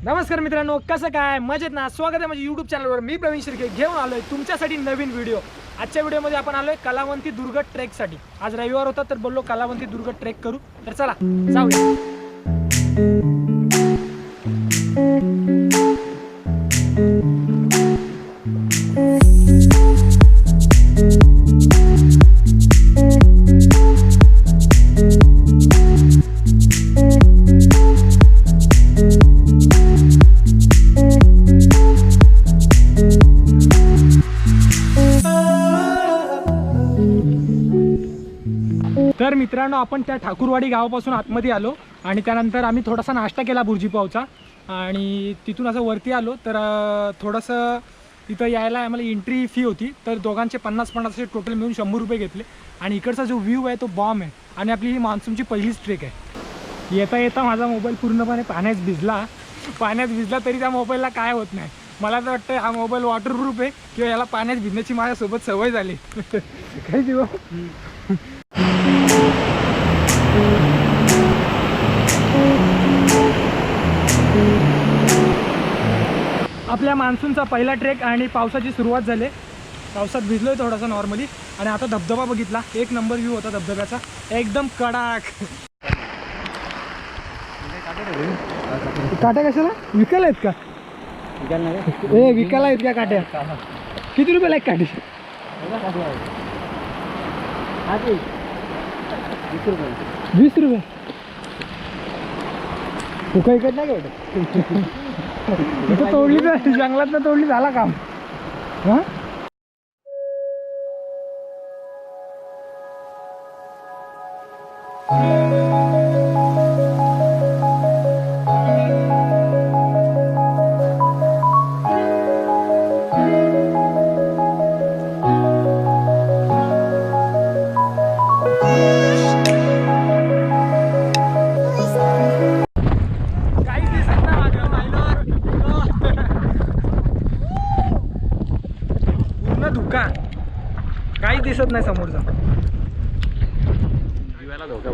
नमस्कार मित्रांनो, कसं काय मजेत ना? स्वागत आहे माझ्या YouTube चॅनलवर. मी प्रवीण शिर्के घेऊन आलोय तुमच्यासाठी नवीन व्हिडिओ. आजच्या व्हिडिओमध्ये आपण आलोय कलावंती दुर्ग ट्रेकसाठी. आज रविवार होता तर बोललो कलावंती दुर्ग ट्रेक करू. तर चला जाऊया. तर मित्रांनो, आपण त्या ठाकूरवाडी गावापासून आतमध्ये आलो आणि त्यानंतर आम्ही थोडासा नाश्ता केला बुर्जी पावचा आणि तिथून असं वरती आलो. तर थोडंसं तिथं यायला आम्हाला एंट्री फी होती, तर दोघांचे 50-50 असे टोटल मिळून 100 रुपये घेतले. आणि इकडचा जो व्ह्यू आहे तो बॉम्ब आहे आणि आपली ही मान्सूनची पहिलीच ट्रेक आहे. येता येता माझा मोबाईल पूर्णपणे पाण्यात भिजला तरी त्या मोबाईलला काय होत नाही. मला तर वाटतं हा मोबाईल वॉटरप्रूफ आहे किंवा याला पाण्यात भिजण्याची माझ्यासोबत सवय झाली. काही दिवस आपल्या मान्सूनचा पहिला ट्रेक आणि पावसाची सुरुवात झाली. पावसात भिजलोय थोडासा नॉर्मली आणि आता धबधबा बघितला. एक नंबर व्ह्यू होता धबधब्याचा, एकदम कडक. काट्या कशाला विकायला आहेत का? विकायला आहेत का काट्या? किती रुपयाला एक काठी? 20 रुपये. तू काही इकडे नाही का? इथं तोडली तर जंगलात ना तोडली झाला काम. हां धुका काही दिसत नाही समोरचा. जीवाला धोका.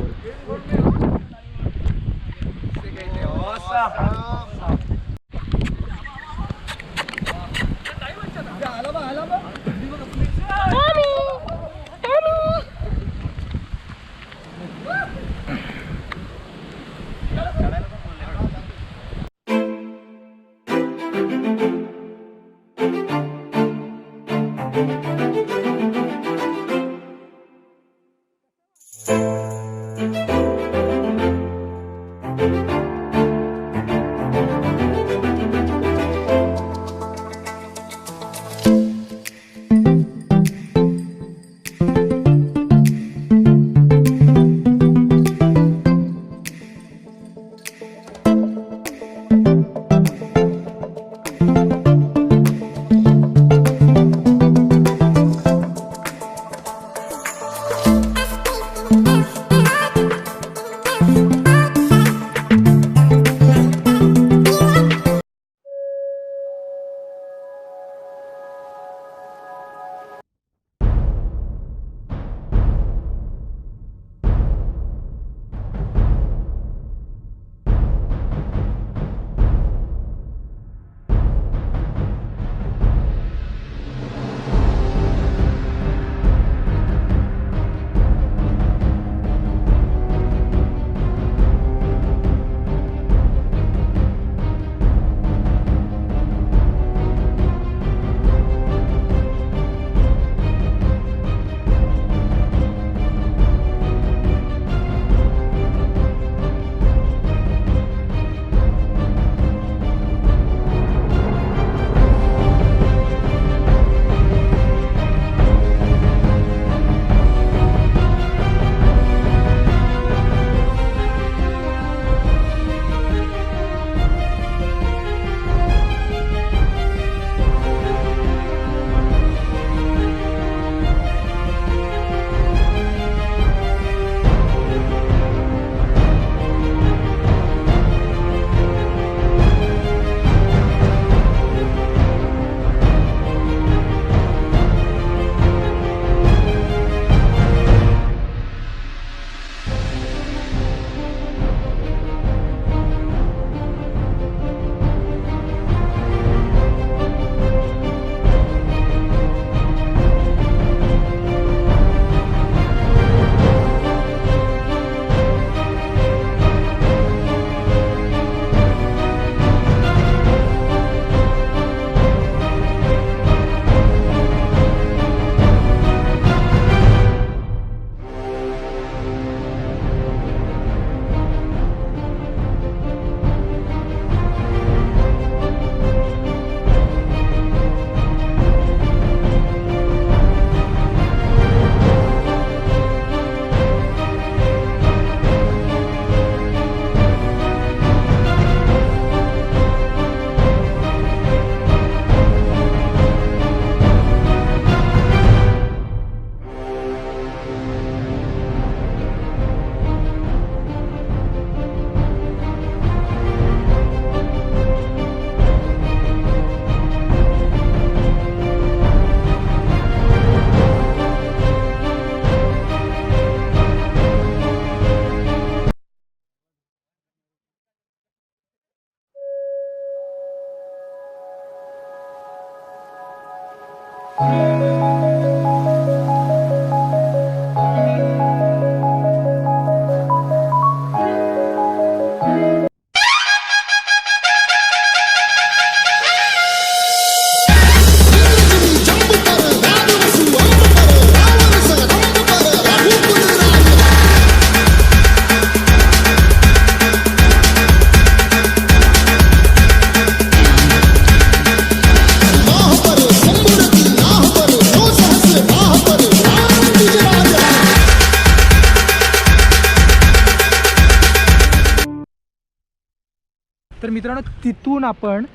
तर मित्रांनो तिथून आपण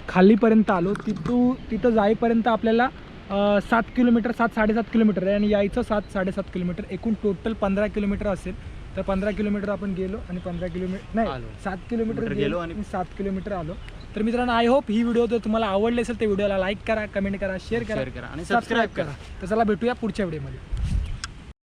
खालीपर्यंत आलो. तिथं जाईपर्यंत आपल्याला 7 किलोमीटर 7-7.5 किलोमीटर आहे आणि यायचं 7-7.5 किलोमीटर, एकूण टोटल 15 किलोमीटर असेल. तर 15 किलोमीटर आपण गेलो आणि 15 किलोमीटर नाही 7 किलोमीटर गेलो आणि 7 किलोमीटर आलो. तर मित्रांनो आय होप ही व्हिडिओ जर तुम्हाला आवडली असेल तर व्हिडिओला लाईक करा, कमेंट करा, शेअर करा आणि सबस्क्राईब करा. तर चला भेटूया पुढच्या व्हिडिओमध्ये.